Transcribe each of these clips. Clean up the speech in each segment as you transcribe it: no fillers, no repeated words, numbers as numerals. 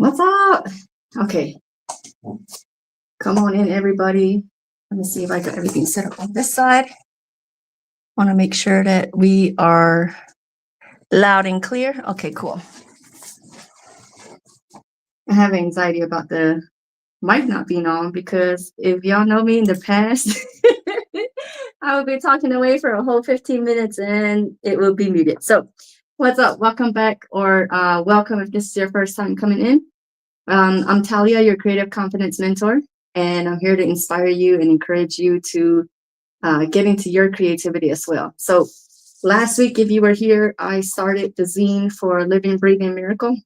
What's up? Okay, come on in, everybody. Let me see if I got everything set up on this side. Want to make sure that we are loud and clear. Okay, cool. I have anxiety about the mic not being on because if y'all know me in the past, I would be talking away for a whole 15 minutes and it will be muted. So, what's up? Welcome back, or welcome if this is your first time coming in. I'm Talia, your creative confidence mentor, and I'm here to inspire you and encourage you to get into your creativity as well. So last week, if you were here, I started the zine for Living, Breathing Miracle.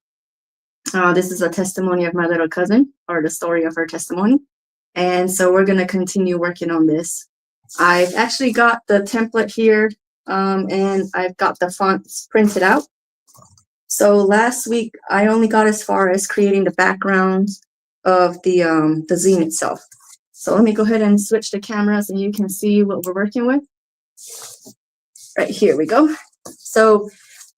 This is a testimony of my little cousin, or the story of her testimony. And so we're going to continue working on this. I've actually got the template here, and I've got the fonts printed out. So last week, I only got as far as creating the background of the zine itself. So let me go ahead and switch the cameras and you can see what we're working with. Right, here we go. So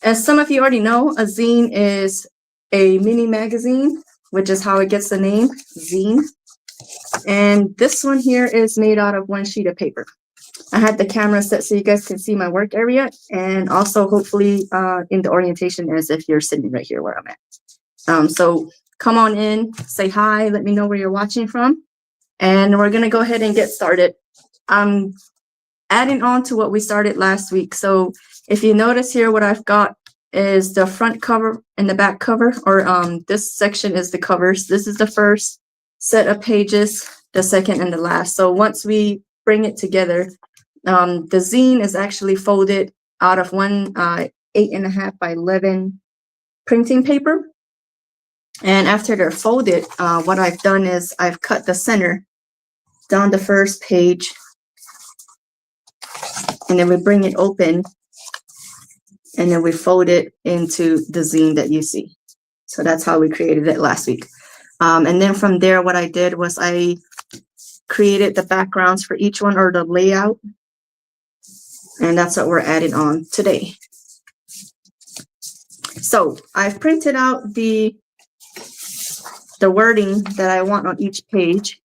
as some of you already know, a zine is a mini magazine, which is how it gets the name, zine. And this one here is made out of one sheet of paper. I had the camera set so you guys can see my work area, and also hopefully in the orientation as if you're sitting right here where I'm at. So come on in, say hi, let me know where you're watching from, and we're gonna go ahead and get started. I'm adding on to what we started last week. So if you notice here, what I've got is the front cover and the back cover, or this section is the covers. This is the first set of pages, the second and the last. So once we bring it together, the zine is actually folded out of one 8.5 by 11 printing paper. And after they're folded, what I've done is I've cut the center down the first page, and then we bring it open, and then we fold it into the zine that you see. So that's how we created it last week. And then from there, what I did was I created the backgrounds for each one, or the layout. And that's what we're adding on today. So I've printed out the wording that I want on each page.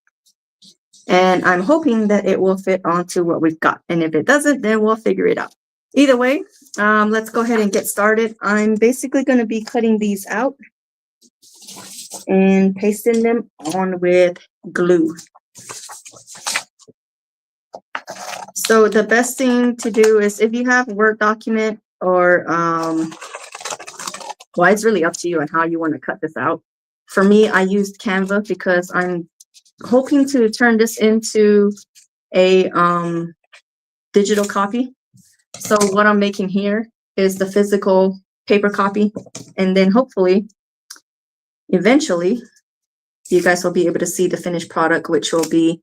And I'm hoping that it will fit onto what we've got. And if it doesn't, then we'll figure it out. Either way, let's go ahead and get started. I'm basically going to be cutting these out and pasting them on with glue. So the best thing to do is, if you have a Word document, or well, it's really up to you on how you want to cut this out. For me, I used Canva because I'm hoping to turn this into a digital copy. So what I'm making here is the physical paper copy, and then hopefully, eventually, you guys will be able to see the finished product, which will be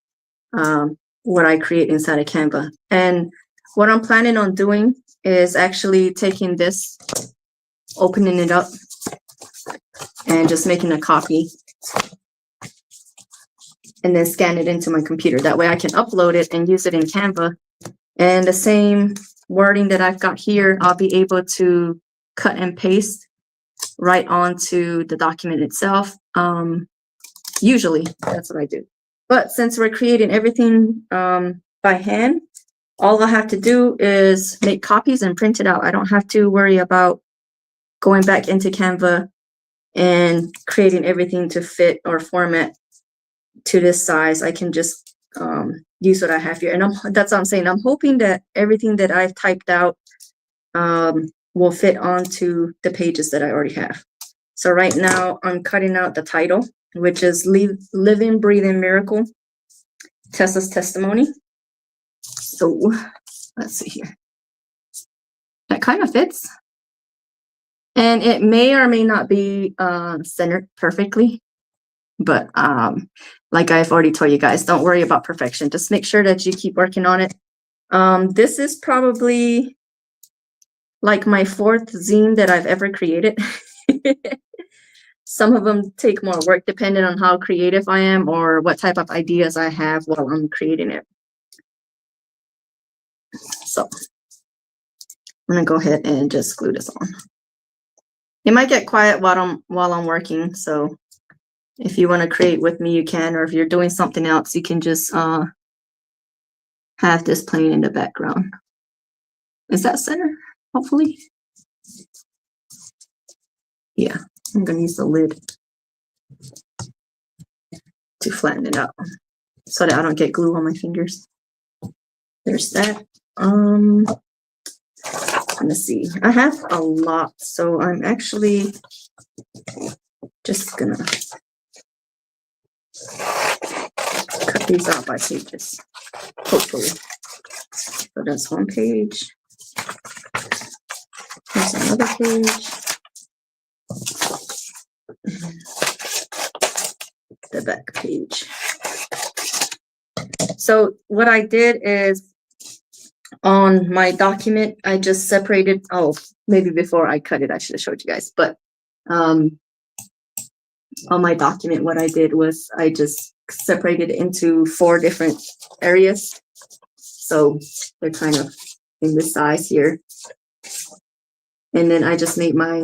what I create inside of Canva. And what I'm planning on doing is actually taking this, opening it up, and just making a copy, and then scan it into my computer. That way I can upload it and use it in Canva. And the same wording that I've got here, I'll be able to cut and paste right onto the document itself. Usually that's what I do. But since we're creating everything by hand, all I have to do is make copies and print it out. I don't have to worry about going back into Canva and creating everything to fit or format to this size. I can just use what I have here. And that's what I'm saying. I'm hoping that everything that I've typed out will fit onto the pages that I already have. So right now I'm cutting out the title, which is Living, Breathing Miracle, Tessa's Testimony. So let's see here. That kind of fits. And it may or may not be centered perfectly. But like I've already told you guys, don't worry about perfection. Just make sure that you keep working on it. This is probably like my 4th zine that I've ever created. Some of them take more work depending on how creative I am or what type of ideas I have while I'm creating it. So I'm gonna go ahead and just glue this on. It might get quiet while I'm working, so If you want to create with me, you can, or if you're doing something else, you can just have this playing in the background. Is that center? Hopefully. Yeah, I'm gonna use the lid to flatten it out so that I don't get glue on my fingers. There's that. Let's see. I have a lot, so I'm actually just gonna cut these out by pages, hopefully. So that's one page. Here's another page. The back page. So what I did is on my document, I just separated, oh, maybe before I cut it, I should have showed you guys, but on my document, what I did was I just separated it into 4 different areas. So they're kind of in this size here. And then I just made my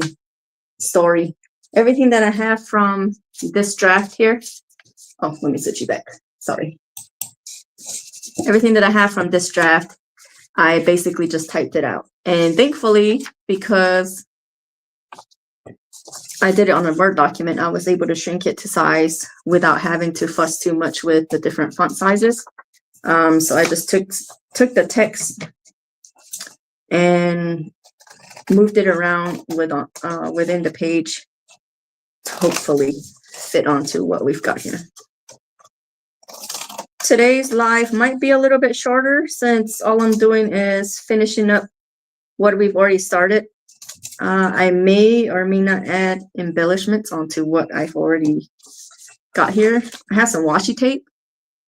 story. Everything that I have from this draft here. Oh, let me switch you back. Sorry. Everything that I have from this draft, I basically just typed it out. And thankfully, because I did it on a Word document, I was able to shrink it to size without having to fuss too much with the different font sizes. So I just took the text and moved it around within the page to hopefully fit onto what we've got here. Today's live might be a little bit shorter since all I'm doing is finishing up what we've already started. I may or may not add embellishments onto what I've already got here. I have some washi tape.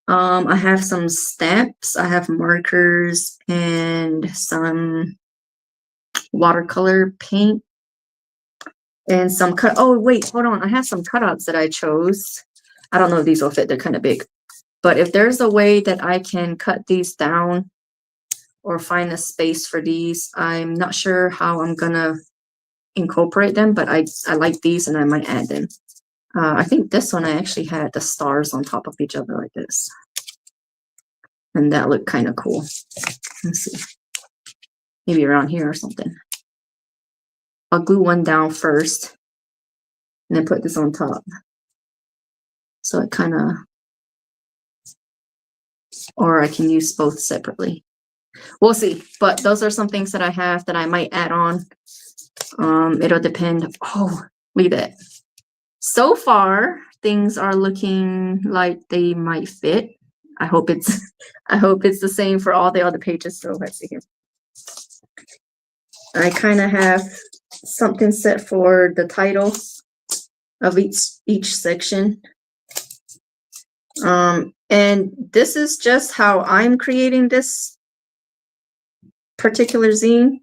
I have some stamps. I have markers and some watercolor paint and some oh wait, hold on. I have some cutouts that I chose. I don't know if these will fit. They're kind of big. But if there's a way that I can cut these down or find a space for these, I'm not sure how I'm gonna incorporate them, but I like these and I might add them. I think this one I actually had the stars on top of each other like this. And that looked kind of cool. Let's see. Maybe around here or something. I'll glue one down first and then put this on top. So it kind of, or I can use both separately. We'll see. But those are some things that I have that I might add on. It'll depend. Oh, look at that. So far, things are looking like they might fit. I hope it's the same for all the other pages. So let's see here. I kind of have something set for the titles of each section. And this is just how I'm creating this particular zine.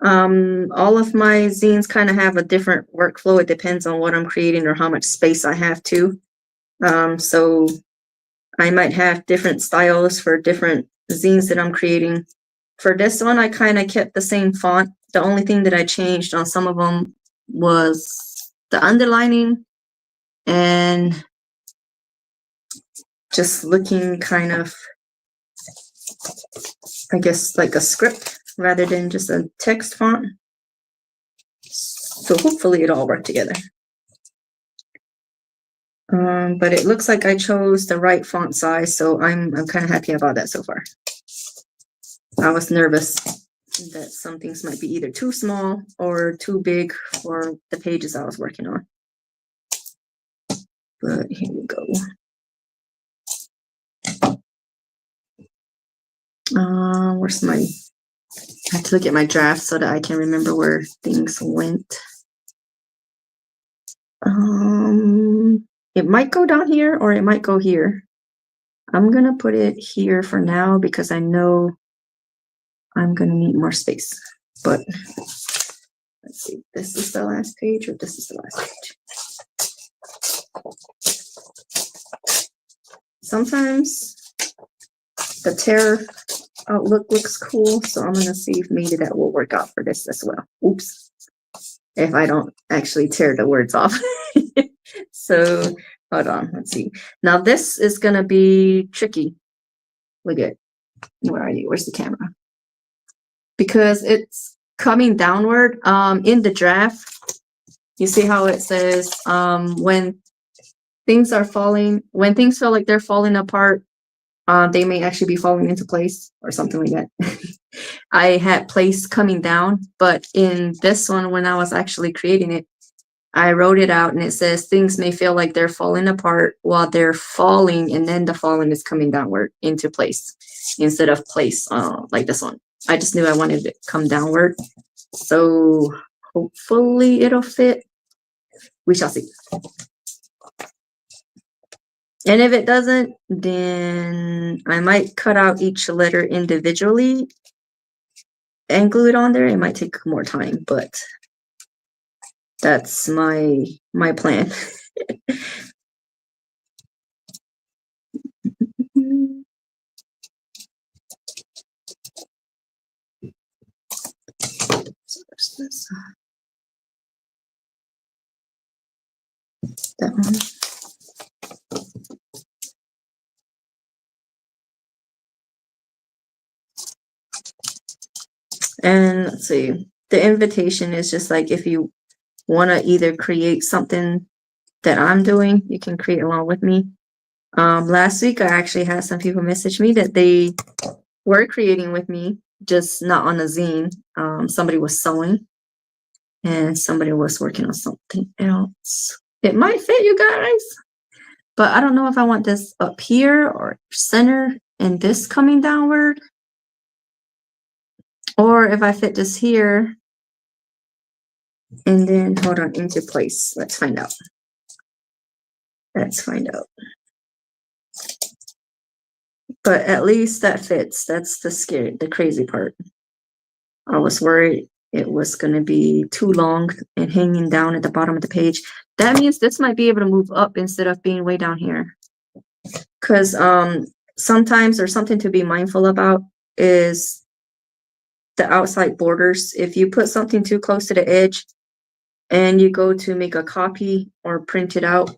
All of my zines kind of have a different workflow. It depends on what I'm creating or how much space I have to. So I might have different styles for different zines that I'm creating. For this one, I kind of kept the same font. The only thing that I changed on some of them was the underlining and just looking kind of, I guess, like a script rather than just a text font. So hopefully it all worked together. But it looks like I chose the right font size, so I'm kind of happy about that so far. I was nervous that some things might be either too small or too big for the pages I was working on. But here we go. Where's my, I have to look at my draft so that I can remember where things went. It might go down here or it might go here. I'm gonna put it here for now because I know I'm gonna need more space. But let's see, this is the last page or this is the last page. Sometimes the tear outlook looks cool, so I'm gonna see if maybe that will work out for this as well. Oops, if I don't actually tear the words off. So hold on, let's see. Now this is gonna be tricky. Look at, where are you? Where's the camera? Because it's coming downward. In the draft, you see how it says when things are falling, when things feel like they're falling apart, they may actually be falling into place or something like that. I had place coming down, but in this one, when I was actually creating it, I wrote it out and it says things may feel like they're falling apart while they're falling, and then the falling is coming downward into place instead of place like this one. I just knew I wanted it to come downward. So hopefully it'll fit. We shall see. And if it doesn't, then I might cut out each letter individually and glue it on there. It might take more time, but that's my plan. So there's this. That one. And let's see, the invitation is just like if you want to either create something that I'm doing, you can create along with me. Last week, I actually had some people message me that they were creating with me, just not on a zine. Somebody was sewing and somebody was working on something else. It might fit you guys, but I don't know if I want this up here or center and this coming downward, or if I fit this here and then hold on into place. Let's find out. Let's find out. But at least that fits. That's the crazy part. I was worried it was going to be too long and hanging down at the bottom of the page. That means this might be able to move up instead of being way down here. Because sometimes there's something to be mindful about is the outside borders. If you put something too close to the edge and you go to make a copy or print it out,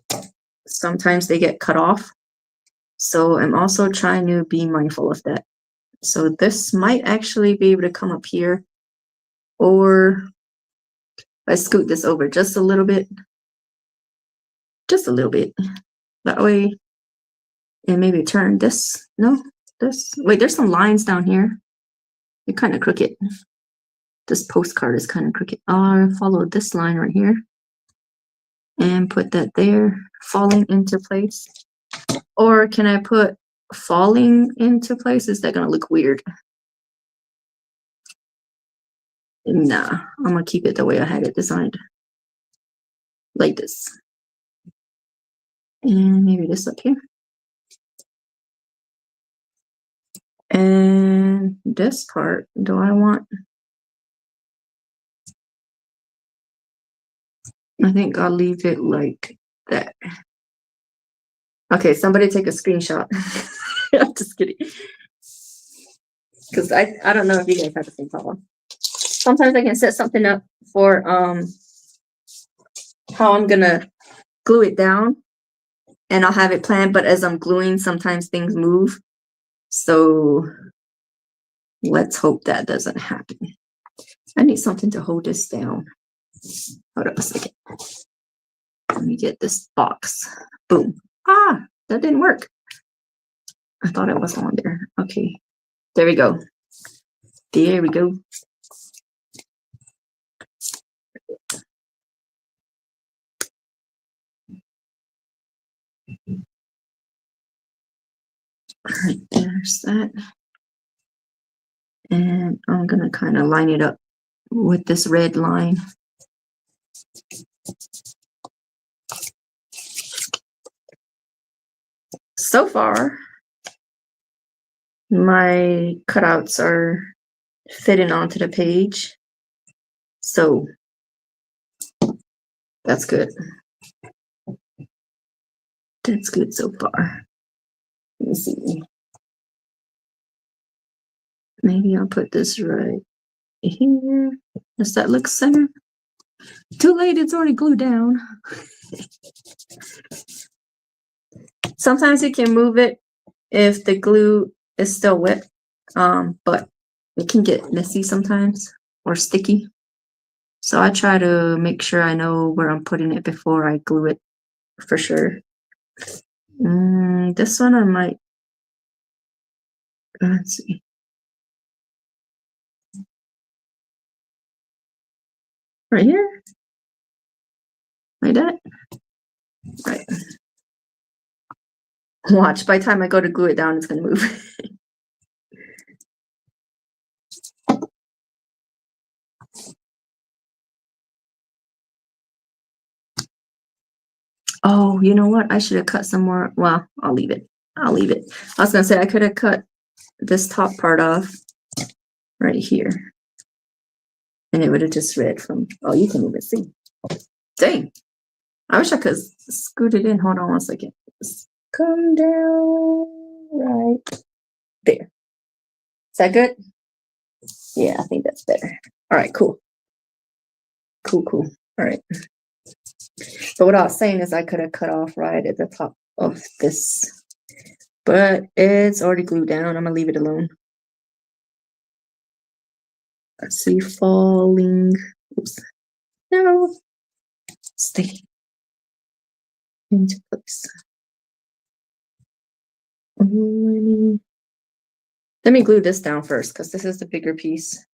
sometimes they get cut off. So I'm also trying to be mindful of that. So this might actually be able to come up here, or I scoot this over just a little bit. Just a little bit. That way, and maybe turn this. No, this. Wait, there's some lines down here. They're kind of crooked. This postcard is kind of crooked. I'll follow this line right here and put that there, falling into place. Or can I put falling into place? Is that going to look weird? Nah, I'm going to keep it the way I had it designed. Like this. And maybe this up here. And this part, do I want? I think I'll leave it like that. Okay, somebody take a screenshot. I'm just kidding. Because I don't know if you guys have the same problem. Sometimes I can set something up for how I'm gonna glue it down, and I'll have it planned, but as I'm gluing, sometimes things move. So let's hope that doesn't happen. I need something to hold this down. Hold up a second. Let me get this box. Boom. Ah, that didn't work. I thought it was on there. Okay. There we go. There we go. All right, there's that. And I'm going to kind of line it up with this red line. So far, my cutouts are fitting onto the page. So that's good. That's good so far. Let me see. Maybe I'll put this right here. Does that look center? Too late, it's already glued down. Sometimes you can move it if the glue is still wet, but it can get messy sometimes or sticky. So I try to make sure I know where I'm putting it before I glue it for sure. This one I might, let's see. Right here? Like that? Right. Watch, by the time I go to glue it down, it's gonna move. Oh, you know what? I should have cut some more. Well, I'll leave it. I'll leave it. I was gonna say I could have cut this top part off right here. And it would have just read from, oh, you can even see. Dang. I wish I could scoot it in. Hold on 1 second. Just come down right there. Is that good? Yeah, I think that's better. All right, cool. Cool. All right. But what I was saying is I could have cut off right at the top of this. But it's already glued down. I'm going to leave it alone. Let's see, falling. Oops. No. Stay into place. Let me glue this down first because this is the bigger piece.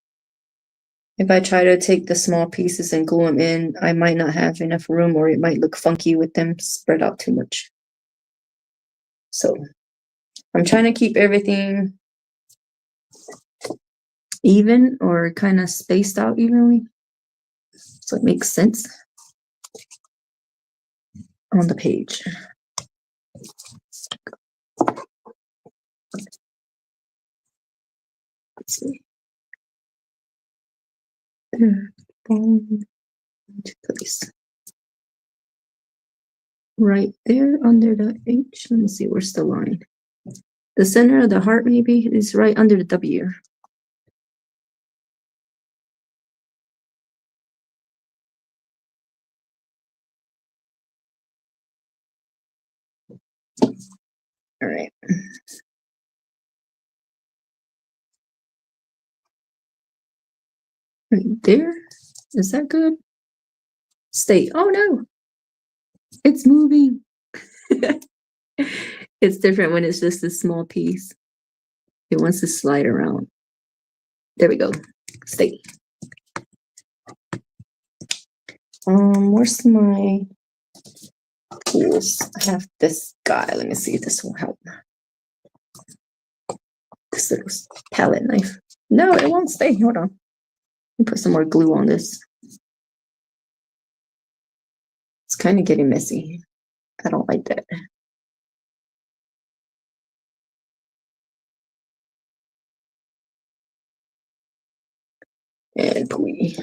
If I try to take the small pieces and glue them in, I might not have enough room or it might look funky with them spread out too much. So I'm trying to keep everything even or kind of spaced out evenly. So it makes sense on the page. Let's see. Into place. Right there under the H. Let me see, where's the line? The center of the heart maybe is right under the W. All right. Right there. Is that good? Stay. Oh no. It's moving. It's different when it's just a small piece. It wants to slide around. There we go. Stay. Where's my tools? I have this guy. Let me see if this will help. This little palette knife. No, it won't stay. Hold on. Let me put some more glue on this. It's kind of getting messy. I don't like that. And pooey.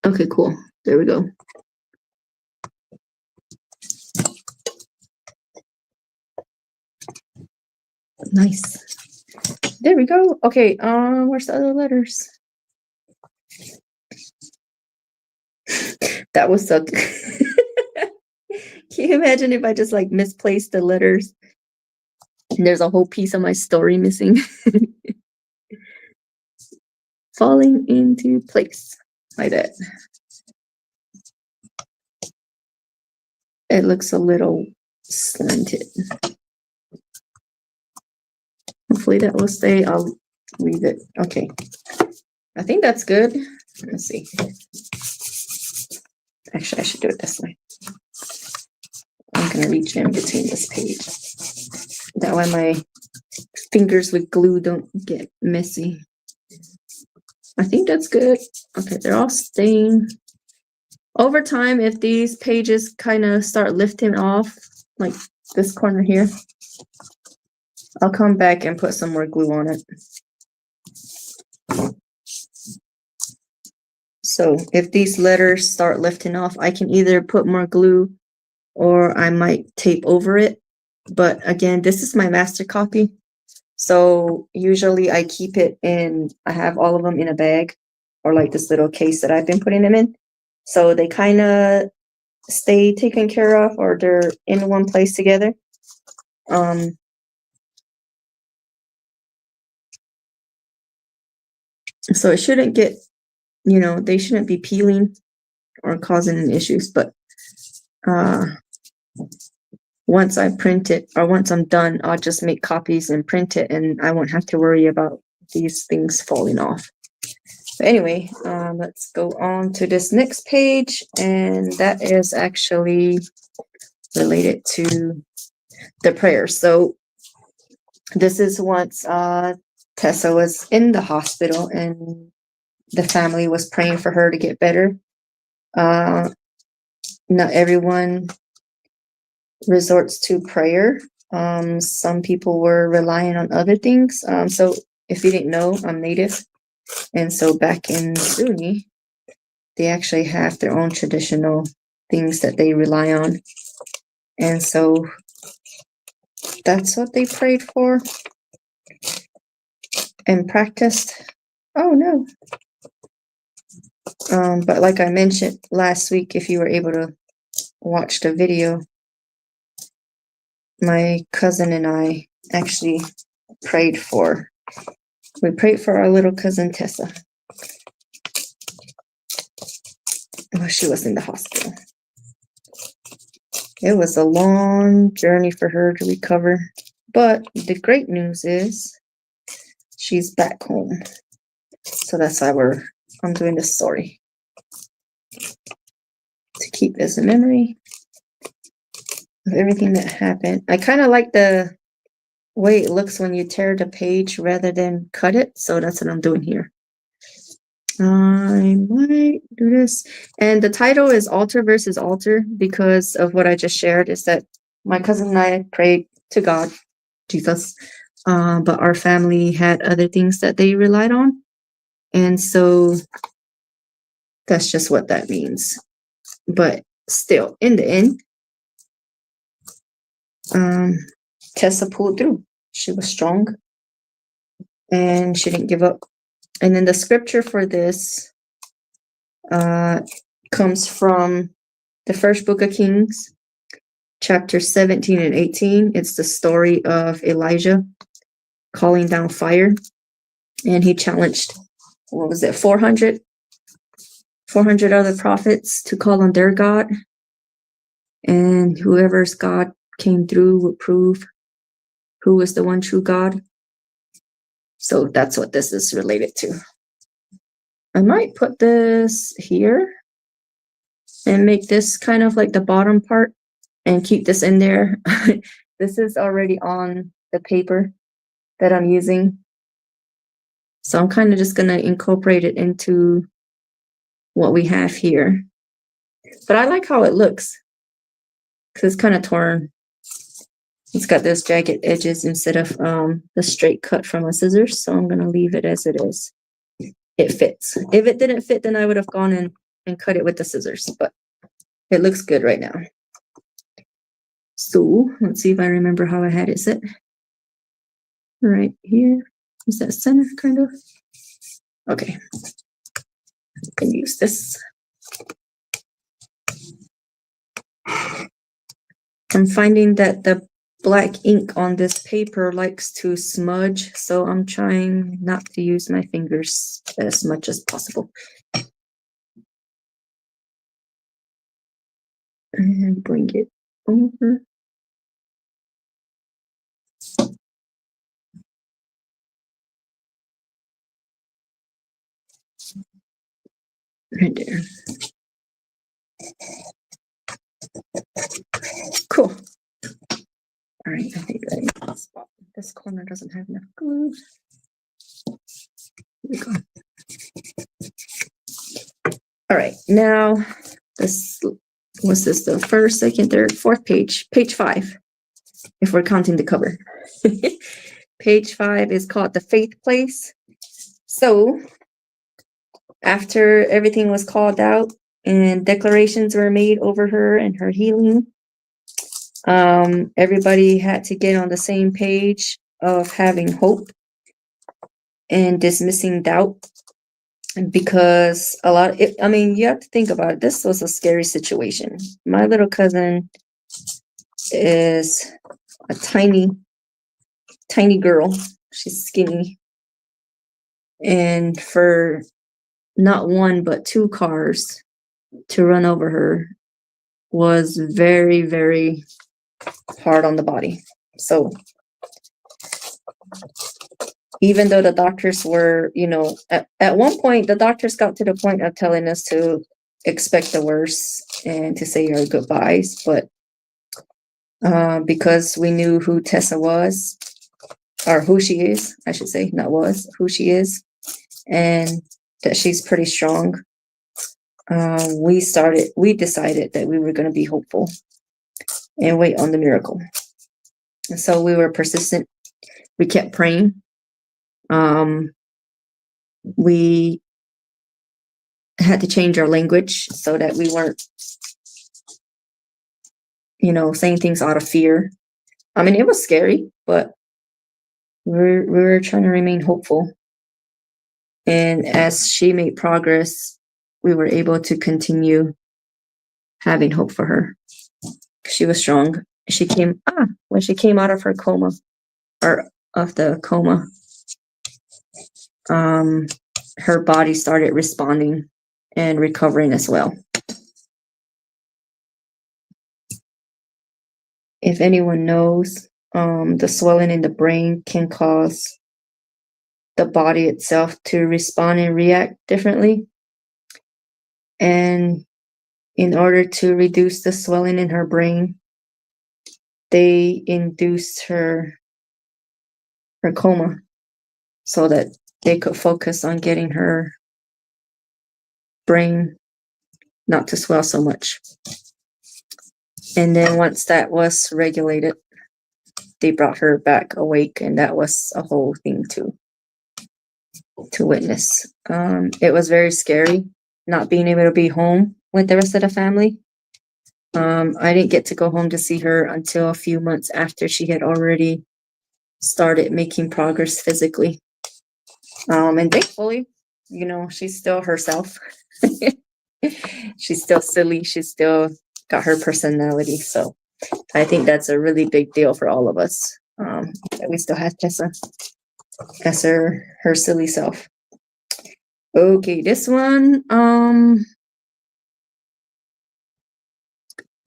Okay, cool. There we go. Nice. There we go. Okay, where's the other letters? That was so Can you imagine if I just like misplaced the letters and there's a whole piece of my story missing? Falling into place like that. It looks a little slanted. Hopefully that will stay. I'll leave it. Okay. I think that's good. Let's see. Actually, I should do it this way. I'm going to reach in between this page. That way my fingers with glue don't get messy. I think that's good. Okay, they're all staying. Over time, if these pages kind of start lifting off, like this corner here, I'll come back and put some more glue on it. So if these letters start lifting off, I can either put more glue or I might tape over it. But again, this is my master copy. So usually I keep it in, I have all of them in a bag. or like this little case that I've been putting them in. So they kind of stay taken care of, or they're in one place together. So it shouldn't get, they shouldn't be peeling or causing any issues. But once I print it, or once I'm done, I'll just make copies and print it, and I won't have to worry about these things falling off. But anyway, let's go on to this next page, and that is actually related to the prayer. So this is once Tessa was in the hospital and the family was praying for her to get better. Not everyone resorts to prayer. Some people were relying on other things. So if you didn't know, I'm Native. And so back in Zuni, they actually have their own traditional things that they rely on. And so that's what they prayed for and practiced. Oh, no. But like I mentioned last week, if you were able to watch the video, my cousin and I actually prayed for our little cousin Tessa. Well, she was in the hospital. It was a long journey for her to recover. But the great news is she's back home. So that's why I'm doing this story. To keep this in memory of everything that happened. I kind of like the way it looks when you tear the page rather than cut it. So that's what I'm doing here. I might do this. And the title is Altar versus Altar because of what I just shared, is that my cousin and I prayed to God, Jesus, but our family had other things that they relied on. And so that's just what that means. But still, in the end, Tessa pulled through. She was strong and she didn't give up. And then the scripture for this comes from the first book of Kings, chapter 17 and 18. It's the story of Elijah calling down fire. And he challenged, 400 other prophets to call on their God. And whoever's God came through would prove who is the one true God. So that's what this is related to. I might put this here and make this kind of like the bottom part and keep this in there. This is already on the paper that I'm using. So I'm kind of just going to incorporate it into what we have here. But I like how it looks because it's kind of torn. It's got those jagged edges instead of the straight cut from a scissors. So I'm going to leave it as it is. It fits. If it didn't fit, then I would have gone in and cut it with the scissors. But it looks good right now. So let's see if I remember how I had it set. Right here. Is that center kind of? Okay. I can use this. I'm finding that the black ink on this paper likes to smudge, so I'm trying not to use my fingers as much as possible. And bring it over. Right there. Cool. All right, I think this corner doesn't have enough glue. Here we go. All right, now this was this the first, second, third, fourth page, page 5, if we're counting the cover. Page 5 is called The Faith Place. So after everything was called out and declarations were made over her and her healing, everybody had to get on the same page of having hope and dismissing doubt. because I mean, you have to think about it. This was a scary situation. My little cousin is a tiny, tiny girl. She's skinny. And for not one, but two cars to run over her was very, very hard on the body. So even though the doctors were, at one point, the doctors got to the point of telling us to expect the worst and to say our goodbyes. But because we knew who Tessa was, or who she is, I should say, not was, who she is, and that she's pretty strong, we decided that we were going to be hopeful and wait on the miracle. And so we were persistent. We kept praying. We had to change our language so that we weren't, saying things out of fear. I mean, it was scary, but we were trying to remain hopeful. And as she made progress, we were able to continue having hope for her. She was strong. When she came out of her coma, or of the coma, her body started responding and recovering as well. If anyone knows, the swelling in the brain can cause the body itself to respond and react differently. And in order to reduce the swelling in her brain, they induced her coma so that they could focus on getting her brain not to swell so much. And then once that was regulated, they brought her back awake, and that was a whole thing to witness. It was very scary not being able to be home with the rest of the family. I didn't get to go home to see her until a few months after she had already started making progress physically. And thankfully, she's still herself. She's still silly. She's still got her personality. So I think that's a really big deal for all of us, that we still have Tessa as her silly self. Okay, this one,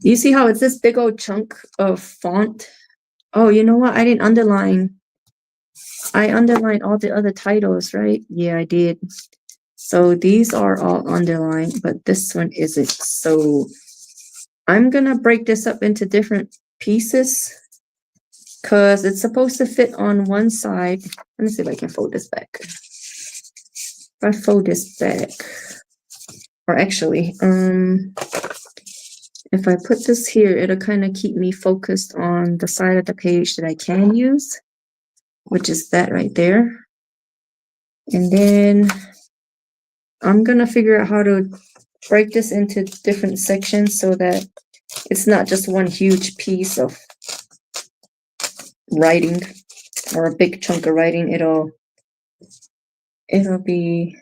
you see how it's this big old chunk of font? Oh, you know what? I didn't underline. I underlined all the other titles, right? Yeah, I did. So these are all underlined, but this one isn't. So I'm gonna break this up into different pieces because it's supposed to fit on one side. Let me see if I can fold this back. If I fold this back, or actually, if I put this here, it'll kind of keep me focused on the side of the page that I can use, which is that right there. And then I'm gonna figure out how to break this into different sections so that it's not just one huge piece of writing or a big chunk of writing. It'll be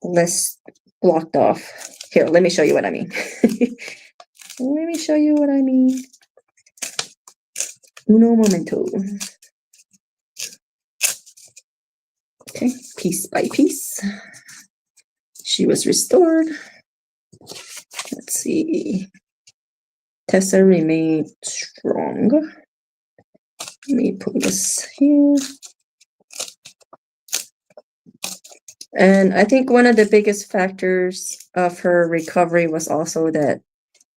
less blocked off. Here, let me show you what I mean. Let me show you what I mean. Uno momento. Okay, piece by piece. She was restored. Let's see. Tessa remained strong. Let me put this here. And I think one of the biggest factors of her recovery was also that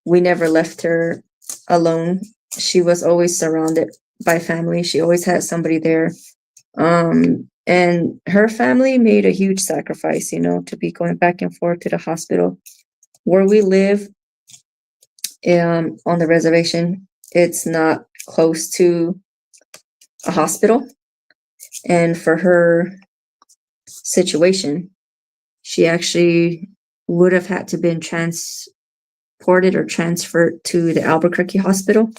we never left her alone. She was always surrounded by family. She always had somebody there. And her family made a huge sacrifice, to be going back and forth to the hospital. Where we live, on the reservation, it's not close to a hospital. And for her situation, she actually would have had to been transported or transferred to the Albuquerque hospital.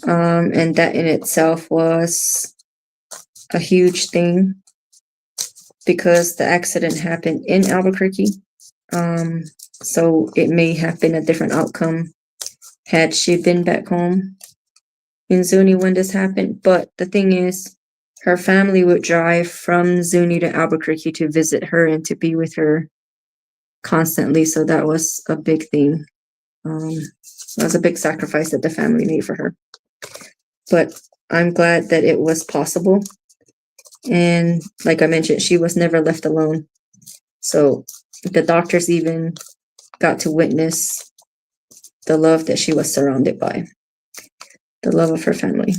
And that in itself was a huge thing because the accident happened in Albuquerque. So it may have been a different outcome had she been back home in Zuni when this happened. But the thing is, her family would drive from Zuni to Albuquerque to visit her and to be with her constantly. So that was a big thing. That was a big sacrifice that the family made for her. But I'm glad that it was possible. And like I mentioned, she was never left alone. So the doctors even got to witness the love that she was surrounded by, the love of her family.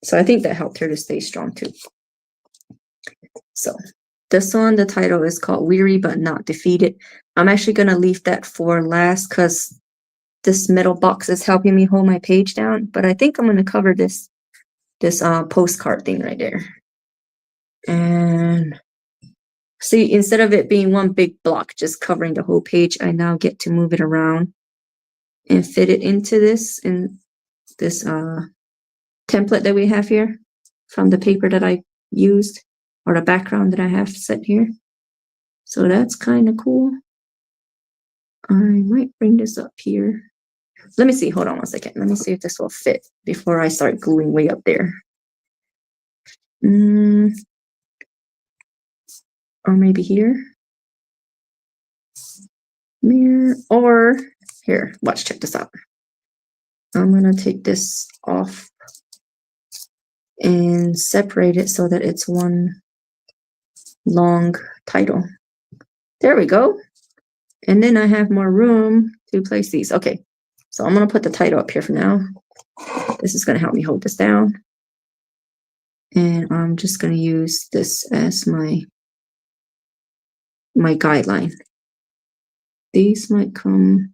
So I think that helped her to stay strong too. So this one, the title is called Weary But Not Defeated. I'm actually going to leave that for last because this middle box is helping me hold my page down. But I think I'm going to cover this postcard thing right there. And see, instead of it being one big block just covering the whole page, I now get to move it around and fit it into this template that we have here from the paper that I used, or the background that I have set here. So that's kind of cool. I might bring this up here. Let me see. Hold on one second. Let me see if this will fit before I start gluing way up there. Or maybe here. Mirror. Or here. Watch, check this out. I'm going to take this off and separate it so that it's one long title. There we go. And then I have more room to place these. Okay, so I'm going to put the title up here for now. This is going to help me hold this down. And I'm just going to use this as my guideline. These might come.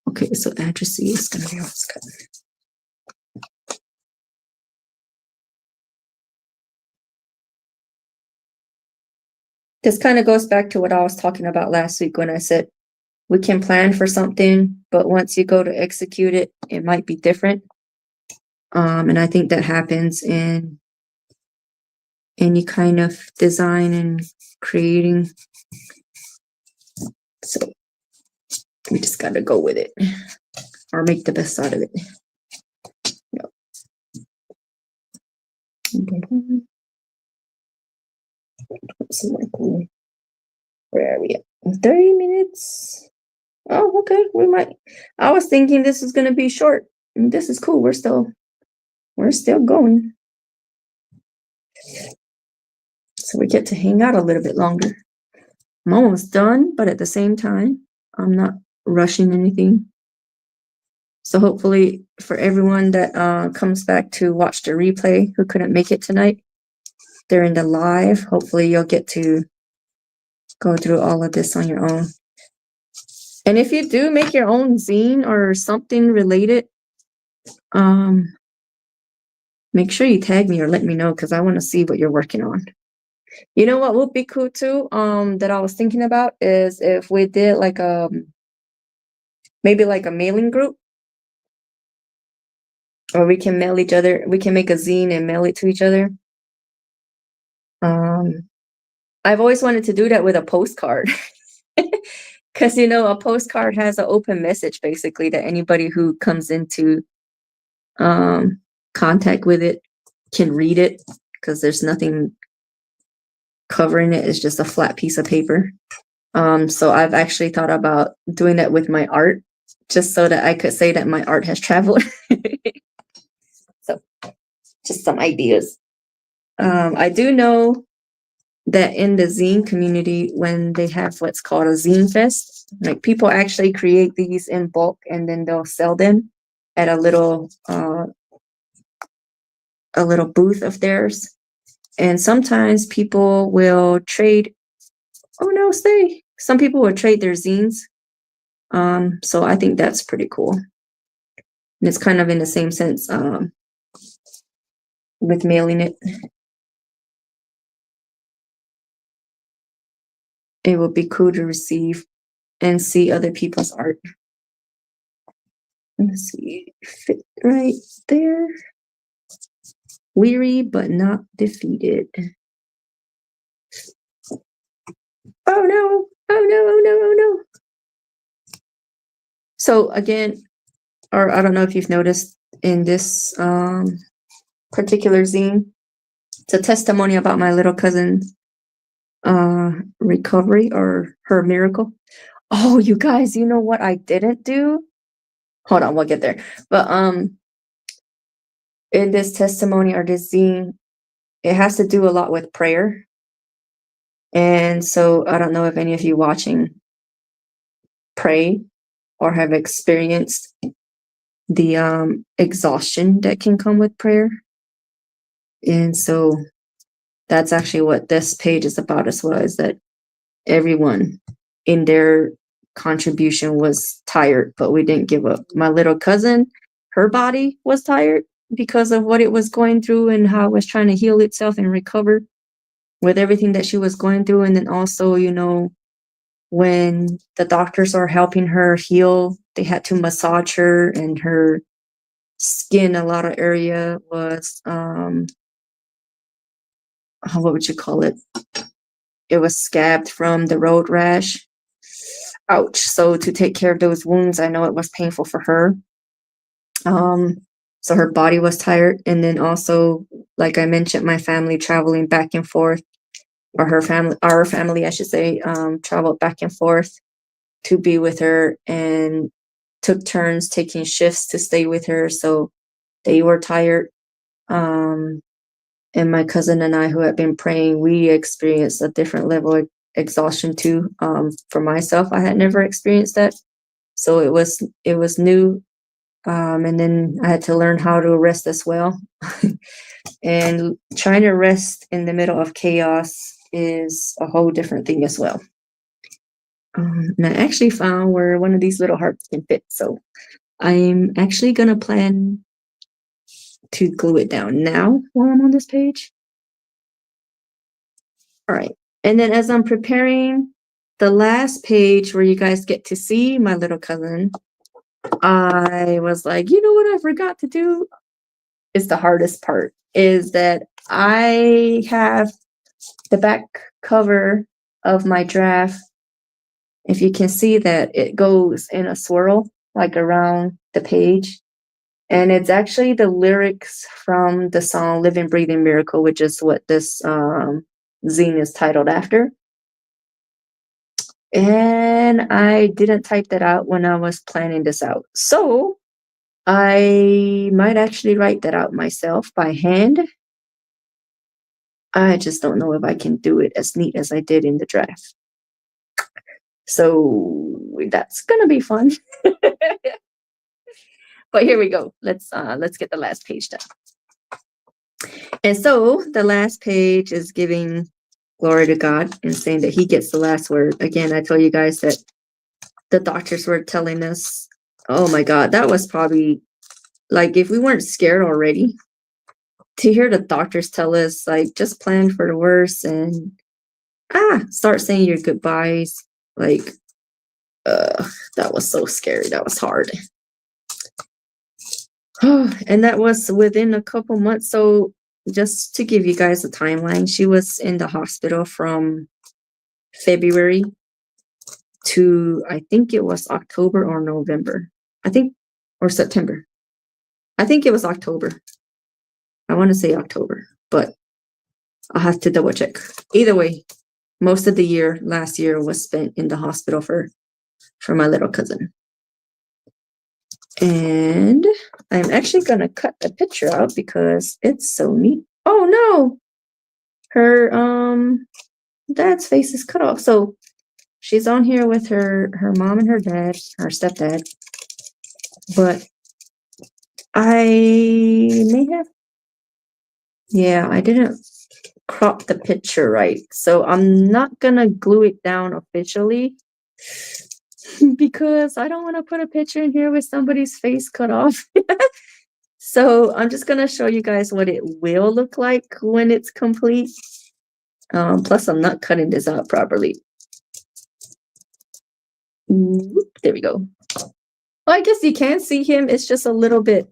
Okay, so address C is going to be what's cut. This kind of goes back to what I was talking about last week when I said we can plan for something, but once you go to execute it, it might be different. And I think that happens in any kind of design and creating. So we just got to go with it or make the best out of it. Yep. Where are we at? 30 minutes. Oh, okay. We might. I was thinking this is going to be short. This is cool. We're still going. So we get to hang out a little bit longer. I'm almost done, but at the same time, I'm not rushing anything. So hopefully for everyone that comes back to watch the replay who couldn't make it tonight during the live, hopefully you'll get to go through all of this on your own. And if you do make your own zine or something related, make sure you tag me or let me know because I want to see what you're working on. You know what would be cool too, that I was thinking about is if we did like maybe like a mailing group, or we can mail each other. We can make a zine and mail it to each other. I've always wanted to do that with a postcard because a postcard has an open message basically that anybody who comes into contact with it can read it because there's nothing covering it. It's just a flat piece of paper. So I've actually thought about doing that with my art just so that I could say that my art has traveled. So just some ideas. I do know that in the zine community, when they have what's called a zine fest, like people actually create these in bulk and then they'll sell them at a little booth of theirs. And sometimes people will trade. Oh no, stay. Some people will trade their zines. So I think that's pretty cool. And it's kind of in the same sense with mailing it. It would be cool to receive and see other people's art. Let's see, fit right there. Weary but not defeated. Oh no! Oh no! Oh no! Oh no! So again, or I don't know if you've noticed in this particular zine, it's a testimony about my little cousin's recovery or her miracle. Oh, you guys, you know what I didn't do? Hold on, we'll get there. But in this testimony or this zine, it has to do a lot with prayer. And so I don't know if any of you watching pray or have experienced the exhaustion that can come with prayer. And so that's actually what this page is about as well, is that everyone in their contribution was tired, but we didn't give up. My little cousin, her body was tired because of what it was going through and how it was trying to heal itself and recover with everything that she was going through. And then also, you know, when the doctors are helping her heal, they had to massage her, and her skin, a lot of area was what would you call it? It was scabbed from the road rash. Ouch. So to take care of those wounds, I know it was painful for her. So her body was tired. And then also, like I mentioned, my family traveling back and forth, or our family, I should say, traveled back and forth to be with her and took turns taking shifts to stay with her. So they were tired. And my cousin and I, who had been praying, we experienced a different level of exhaustion too. For myself, I had never experienced that, so it was new. And then I had to learn how to rest as well. And trying to rest in the middle of chaos is a whole different thing as well. And I actually found where one of these little hearts can fit, so I'm actually gonna plan to glue it down now while I'm on this page. All right. And then as I'm preparing the last page where you guys get to see my little cousin, I was like, you know what I forgot to do? Is the hardest part, is that I have the back cover of my draft. If you can see that it goes in a swirl, like around the page. And it's actually the lyrics from the song Living, Breathing Miracle, which is what this zine is titled after. And I didn't type that out when I was planning this out. So I might actually write that out myself by hand. I just don't know if I can do it as neat as I did in the draft. So that's gonna be fun. But here we go. Let's get the last page done. And so the last page is giving glory to God and saying that He gets the last word. Again, I told you guys that the doctors were telling us, oh my God, that was probably like, if we weren't scared already, to hear the doctors tell us, like, just plan for the worst and start saying your goodbyes. Like, that was so scary. That was hard. And that was within a couple months. So just to give you guys a timeline, she was in the hospital from February to, I think it was October or November. Or September. I think it was October. I want to say October, but I'll have to double check. Either way, most of the year, last year, was spent in the hospital for my little cousin. And I'm actually going to cut the picture out because it's so neat. Oh no, her dad's face is cut off. So she's on here with her mom and her dad, her stepdad. But I didn't crop the picture right. So I'm not gonna glue it down officially because I don't want to put a picture in here with somebody's face cut off. So I'm just gonna show you guys what it will look like when it's complete. Plus I'm not cutting this out properly. There we go. Well, I guess you can see him. It's just a little bit,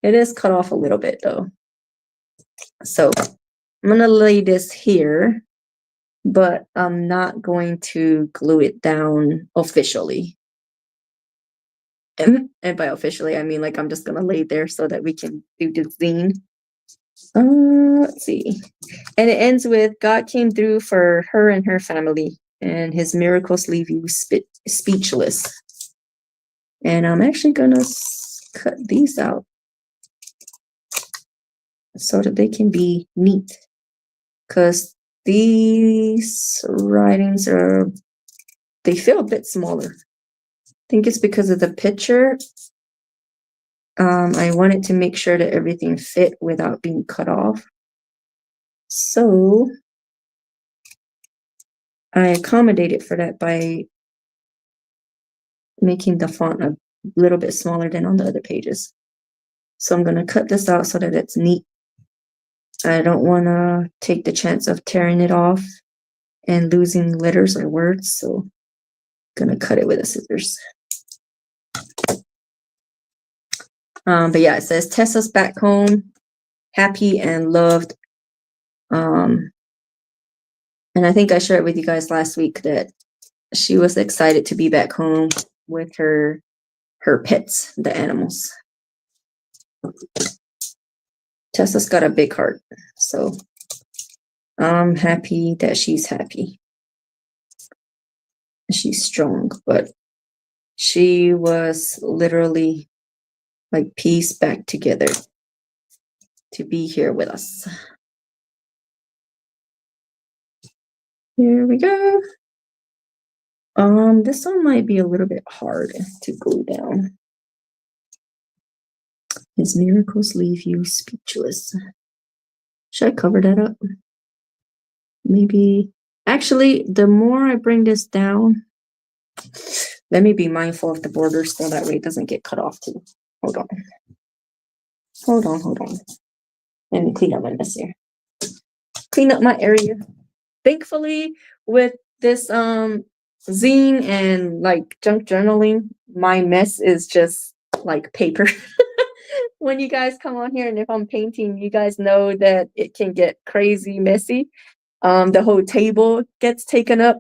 it is cut off a little bit though. So I'm going to lay this here, but I'm not going to glue it down officially. And by officially, I mean like I'm just going to lay it there so that we can do the zine. Let's see. And it ends with God came through for her and her family, and his miracles leave you speechless. And I'm actually going to cut these out so that they can be neat. Because these writings they feel a bit smaller. I think it's because of the picture. I wanted to make sure that everything fit without being cut off. So I accommodated for that by making the font a little bit smaller than on the other pages. So I'm going to cut this out so that it's neat. I don't want to take the chance of tearing it off and losing letters or words. So I'm going to cut it with the scissors. But yeah, it says Tessa's back home, happy and loved. And I think I shared with you guys last week that she was excited to be back home with her pets, the animals. Tessa's got a big heart, so I'm happy that she's happy. She's strong, but she was literally like pieced back together to be here with us. Here we go. This one might be a little bit hard to glue down. His miracles leave you speechless. Should I cover that up? Maybe. Actually, the more I bring this down, let me be mindful of the borders so that way it doesn't get cut off too. Hold on. Hold on. Let me clean up my mess here. Clean up my area. Thankfully, with this zine and like junk journaling, my mess is just like paper. When you guys come on here and if I'm painting, you guys know that it can get crazy messy. The whole table gets taken up.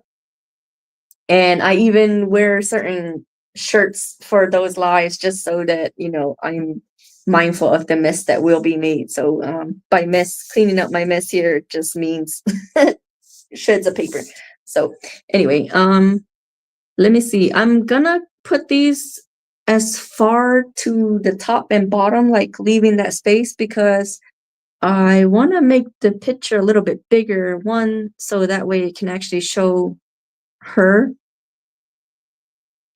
And I even wear certain shirts for those lives just so that, you know, I'm mindful of the mess that will be made. So by mess, cleaning up my mess here just means shreds of paper. So anyway, let me see. I'm gonna put these as far to the top and bottom, like leaving that space, because I want to make the picture a little bit bigger. One, so that way it can actually show her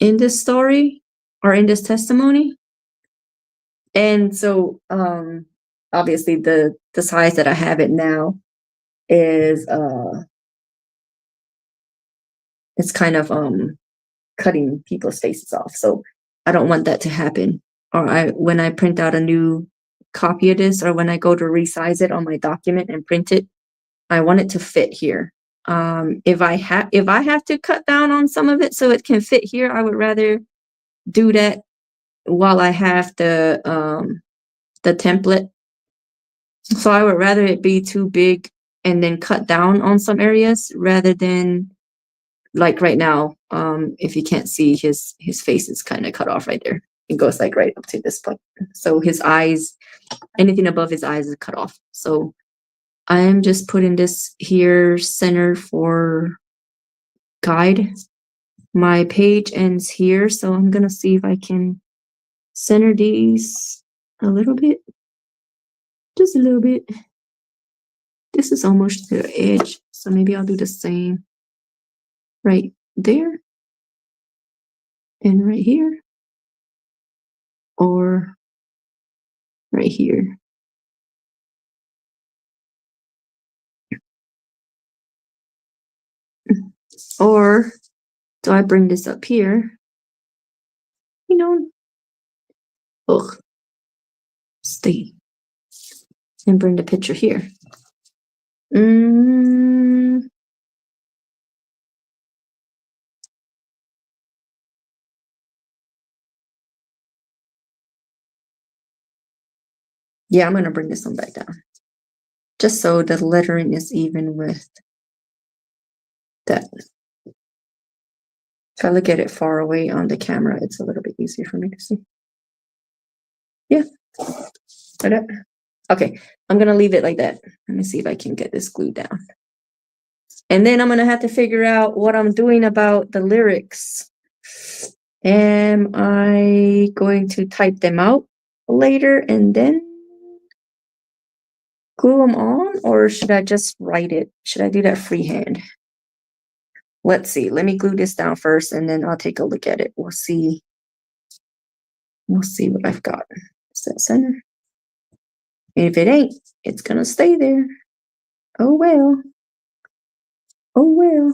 in this story or in this testimony. And so obviously the size that I have it now is it's kind of cutting people's faces off. So I don't want that to happen. Or when I print out a new copy of this, or when I go to resize it on my document and print it, I want it to fit here. If I have to cut down on some of it so it can fit here, I would rather do that while I have the template. So I would rather it be too big and then cut down on some areas rather than like right now. If you can't see, his face is kind of cut off right there. It goes like right up to this point. So his eyes, anything above his eyes is cut off. So I am just putting this here center for guide. My page ends here, so I'm gonna see if I can center these a little bit, just a little bit. This is almost the edge, so maybe I'll do the same right there and right here, or right here. Or do I bring this up here? You know, stay and bring the picture here. Yeah, I'm gonna bring this one back down. just so the lettering is even with that. If I look at it far away on the camera, it's a little bit easier for me to see. Yeah. Okay, I'm gonna leave it like that. Let me see if I can get this glued down. And then I'm gonna have to figure out what I'm doing about the lyrics. Am I going to type them out later and then glue them on, or should I just write it? Should I do that freehand? Let's see. Let me glue this down first, and then I'll take a look at it. We'll see. We'll see what I've got. Is that center? And if it ain't, it's gonna stay there. Oh well. Oh well.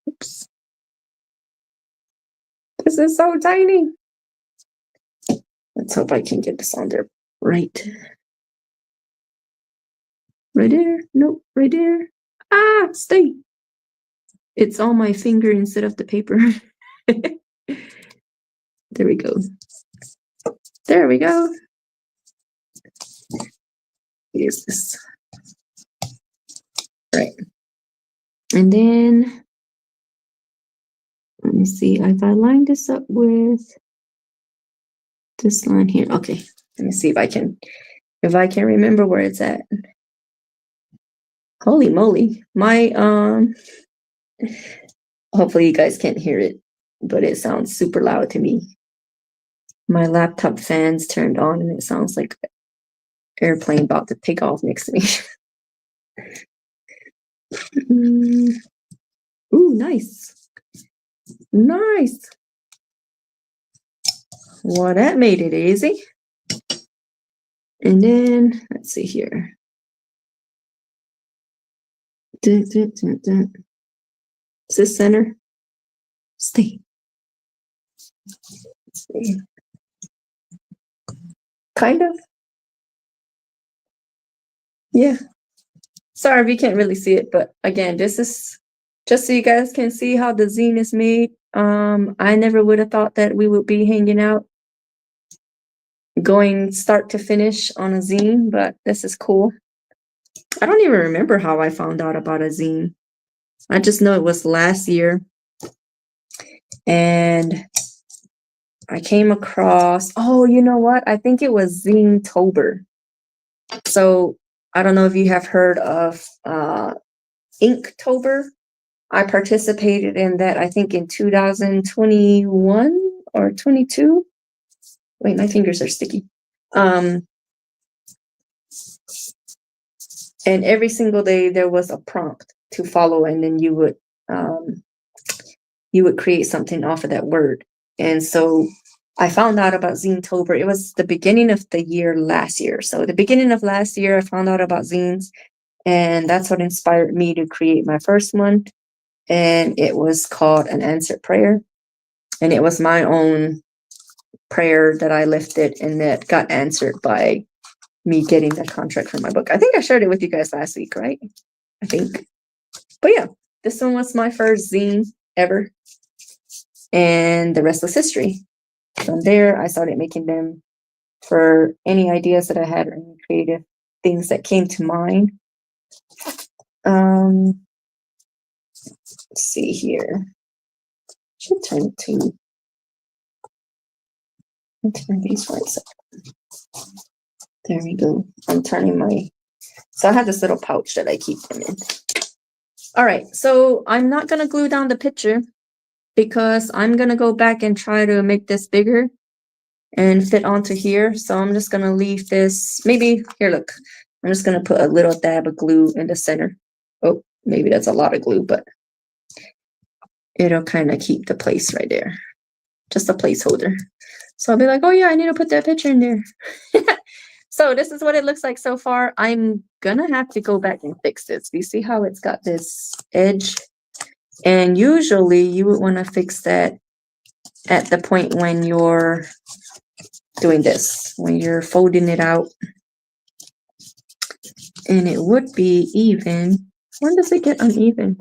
Oops. This is so tiny. Let's hope I can get this on there right. Right there. Nope, right there. Ah, stay. It's on my finger instead of the paper. There we go. There we go. Here's this. Right. And then, let me see. If I line this up with this line here. Okay. Let me see if I can remember where it's at. Holy moly. My, hopefully you guys can't hear it, but it sounds super loud to me. My laptop fan's turned on and it sounds like an airplane about to take off next to me. Ooh, nice. Nice. Well, that made it easy. And then, let's see here. Is this center? Stay. Kind of. Yeah. Sorry if you can't really see it, but again, this is just so you guys can see how the zine is made. I never would have thought that we would be hanging out, going start to finish on a zine, but this is cool. I don't even remember how I found out about a zine. I just know it was last year. And I came across, oh, you know what? I think it was Zine-tober. So I don't know if you have heard of Inktober. I participated in that, I think in 2021 or 22. Wait, my fingers are sticky. And every single day there was a prompt to follow, and then you would create something off of that word. And so I found out about Zine-tober. It was the beginning of the year last year. So the beginning of last year, I found out about zines, and that's what inspired me to create my first one. And it was called An Answered Prayer. And it was my own prayer that I lifted and that got answered by me getting the contract for my book. I think I shared it with you guys last week, right? I think. But yeah, this one was my first zine ever. And the rest was history. From there, I started making them for any ideas that I had or any creative things that came to mind. Let's see here. Should turn these rights up. There we go. I'm turning so I have this little pouch that I keep them in. All right, so I'm not gonna glue down the picture because I'm gonna go back and try to make this bigger and fit onto here. So I'm just gonna leave this, maybe, here, look. I'm just gonna put a little dab of glue in the center. Oh, maybe that's a lot of glue, but it'll kind of keep the place right there. Just a placeholder. So I'll be like, oh yeah, I need to put that picture in there. So this is what it looks like so far. I'm gonna have to go back and fix this. You see how it's got this edge? And usually you would want to fix that at the point when you're doing this, when you're folding it out. And it would be even. When does it get uneven?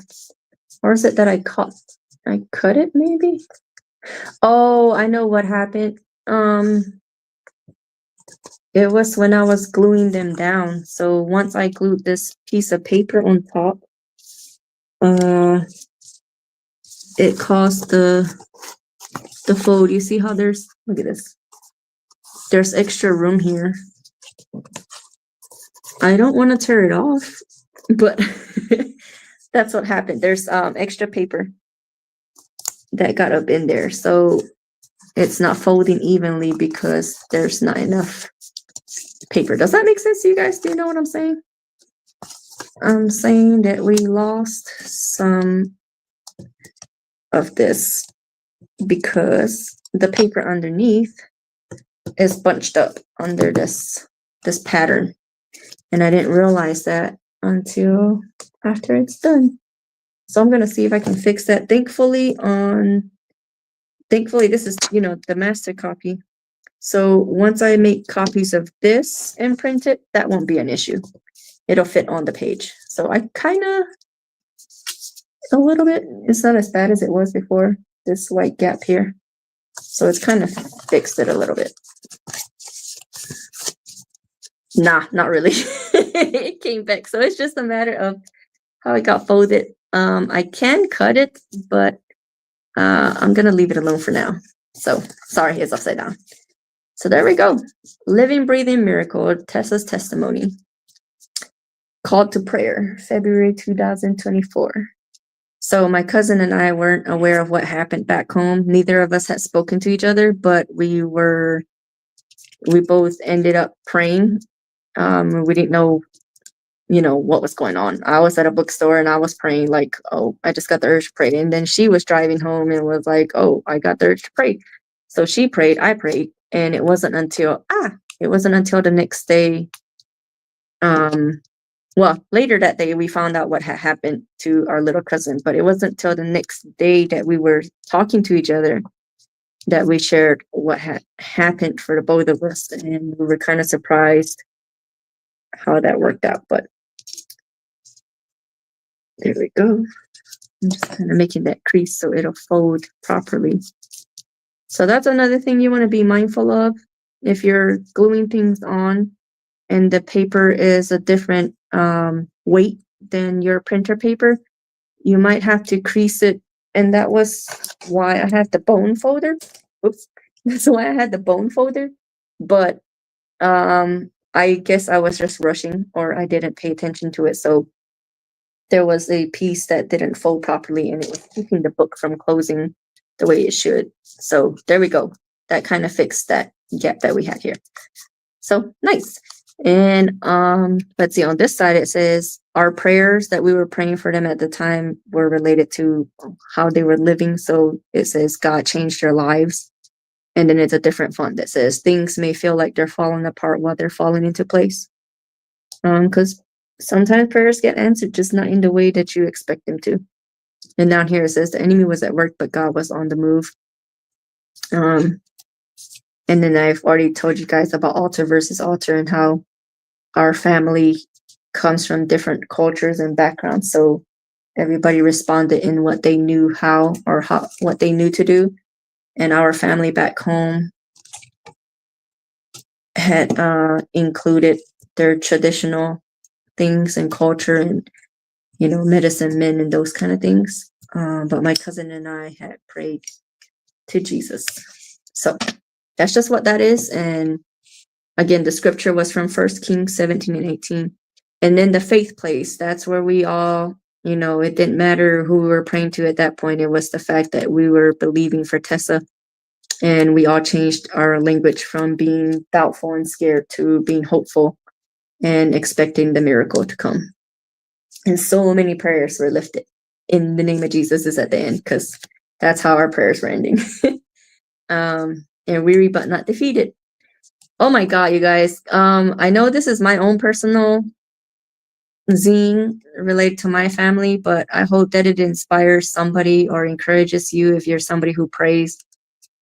Or is it that I cut it maybe? Oh, I know what happened. It was when I was gluing them down. So once I glued this piece of paper on top, it caused the fold. You see how look at this. There's extra room here. I don't want to tear it off, but that's what happened. There's extra paper that got up in there. So it's not folding evenly because there's not enough paper. Does that make sense to you guys? Do you know what I'm saying? I'm saying that we lost some of this because the paper underneath is bunched up under this pattern. And I didn't realize that until after it's done. So I'm going to see if I can fix that. Thankfully, this is, the master copy. So once I make copies of this and print it, that won't be an issue. It'll fit on the page. So I kind of, a little bit, it's not as bad as it was before, this white gap here. So it's kind of fixed it a little bit. Nah, not really. It came back. So it's just a matter of how it got folded. I can cut it, but I'm going to leave it alone for now. So sorry, it's upside down. So there we go. Living, breathing miracle, Tessa's testimony. Called to prayer, February 2024. So my cousin and I weren't aware of what happened back home. Neither of us had spoken to each other, but we both ended up praying. We didn't know, what was going on. I was at a bookstore and I was praying like, oh, I just got the urge to pray. And then she was driving home and was like, oh, I got the urge to pray. So she prayed, I prayed. And it wasn't until the next day. Well, later that day, we found out what had happened to our little cousin, but it wasn't until the next day that we were talking to each other that we shared what had happened for the both of us. And we were kind of surprised how that worked out, but there we go. I'm just kind of making that crease so it'll fold properly. So that's another thing you want to be mindful of. If you're gluing things on and the paper is a different weight than your printer paper, you might have to crease it. And that was why I had the bone folder. Oops. That's why I had the bone folder. But I guess I was just rushing or I didn't pay attention to it. So there was a piece that didn't fold properly and it was keeping the book from closing the way it should. So there we go. That kind of fixed that gap that we had here. So nice. And let's see, on this side it says our prayers that we were praying for them at the time were related to how they were living. So it says God changed their lives. And then it's a different font that says things may feel like they're falling apart while they're falling into place. Because sometimes prayers get answered just not in the way that you expect them to. And down here it says the enemy was at work, but God was on the move. And then I've already told you guys about altar versus altar and how our family comes from different cultures and backgrounds. So everybody responded in what they knew what they knew to do. And our family back home had included their traditional things and culture and, medicine men and those kind of things. But my cousin and I had prayed to Jesus. So that's just what that is. And again, the scripture was from 1 Kings 17 and 18. And then the faith place, that's where we all, it didn't matter who we were praying to at that point. It was the fact that we were believing for Tessa. And we all changed our language from being doubtful and scared to being hopeful and expecting the miracle to come. And so many prayers were lifted in the name of Jesus is at the end, because that's how our prayers were ending. And weary but not defeated. Oh my God, you guys. I know this is my own personal zine related to my family, but I hope that it inspires somebody or encourages you if you're somebody who prays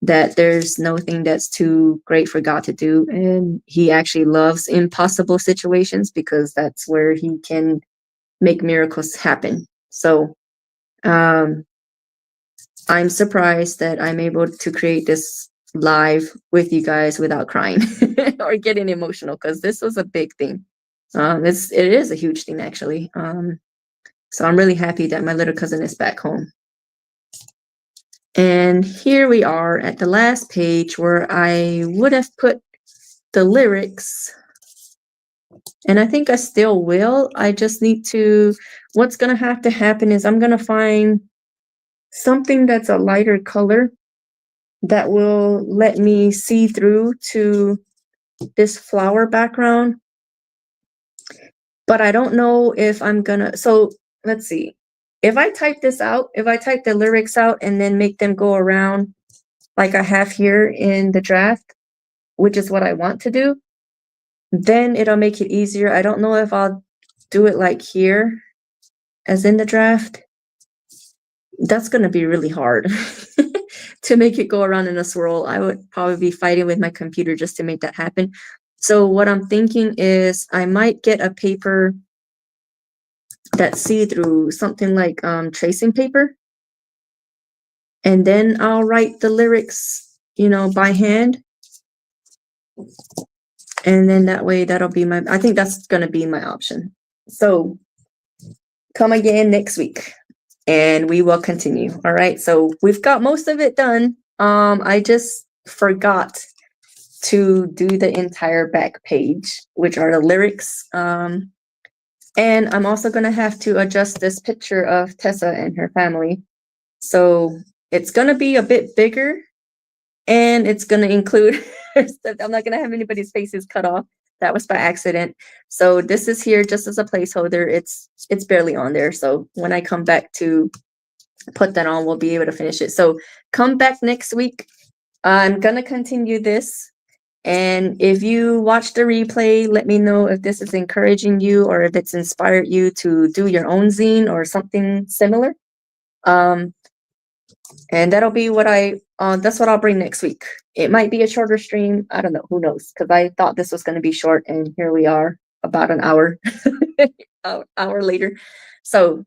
that there's nothing that's too great for God to do. And he actually loves impossible situations because that's where he can make miracles happen. So I'm surprised that I'm able to create this live with you guys without crying or getting emotional, because this was a big thing. It is a huge thing, actually. So I'm really happy that my little cousin is back home. And here we are at the last page where I would have put the lyrics, and I think I still will. I just need to, what's going to have to happen is I'm going to find something that's a lighter color that will let me see through to this flower background. But I don't know if I'm gonna, so let's see. If I type this out, if I type the lyrics out and then make them go around like I have here in the draft, which is what I want to do, then it'll make it easier. I don't know if I'll do it like here as in the draft. That's going to be really hard to make it go around in a swirl. I would probably be fighting with my computer just to make that happen. So what I'm thinking is I might get a paper that's see-through, something like tracing paper. And then I'll write the lyrics, by hand. And then that way, that'll be I think that's going to be my option. So come again next week and we will continue. All right. So we've got most of it done. I just forgot to do the entire back page, which are the lyrics. And I'm also going to have to adjust this picture of Tessa and her family. So it's going to be a bit bigger, and it's going to include, I'm not going to have anybody's faces cut off. That was by accident. So this is here just as a placeholder. It's barely on there. So when I come back to put that on, we'll be able to finish it. So come back next week. I'm going to continue this. And if you watch the replay, let me know if this is encouraging you or if it's inspired you to do your own zine or something similar. And that'll be what that's what I'll bring next week. It might be a shorter stream. I don't know. Who knows? Because I thought this was going to be short, and here we are about an hour, hour later. So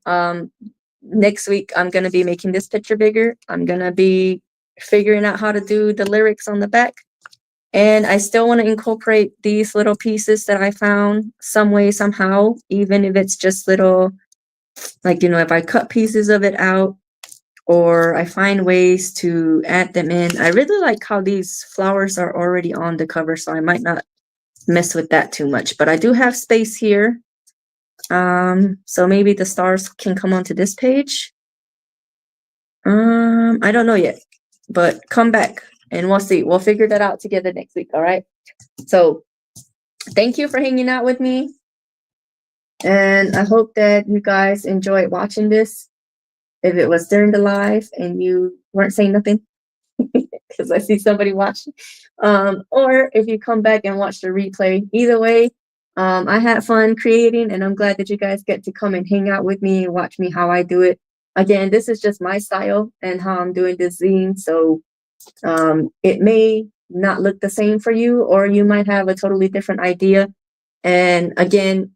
next week, I'm going to be making this picture bigger. I'm going to be figuring out how to do the lyrics on the back. And I still want to incorporate these little pieces that I found some way, somehow, even if it's just little, like, if I cut pieces of it out, or I find ways to add them in. I really like how these flowers are already on the cover, so I might not mess with that too much. But I do have space here. So maybe the stars can come onto this page. I don't know yet, but come back and we'll see. We'll figure that out together next week, all right? So thank you for hanging out with me. And I hope that you guys enjoyed watching this. If it was during the live and you weren't saying nothing, because I see somebody watching, or if you come back and watch the replay, either way, I had fun creating, and I'm glad that you guys get to come and hang out with me and watch me how I do it. Again, this is just my style and how I'm doing this zine, so it may not look the same for you, or you might have a totally different idea. And again,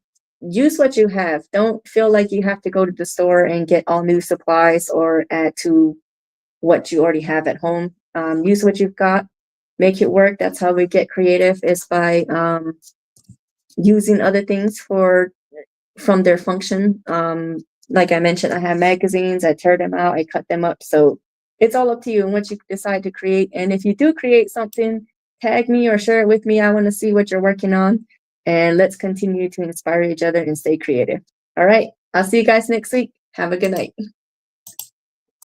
use what you have. Don't feel like you have to go to the store and get all new supplies or add to what you already have at home. Use what you've got, make it work. That's how we get creative, is by using other things from their function. Like I mentioned, I have magazines, I tear them out, I cut them up. So it's all up to you and what you decide to create. And if you do create something, tag me or share it with me. I want to see what you're working on. And let's continue to inspire each other and stay creative. All right. I'll see you guys next week. Have a good night.